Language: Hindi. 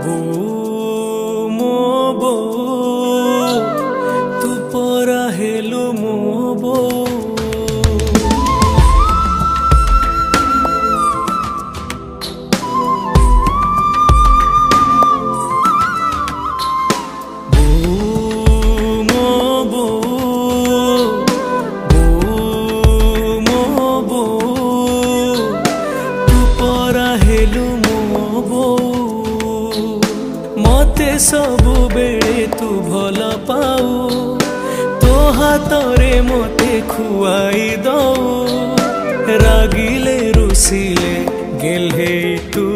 बो मो बो तू परा हेलु मो बो मते सबु बेले तू भल पाऊ तो हाथरे मते खुआई दऊ रागिले रुसिले गेले तू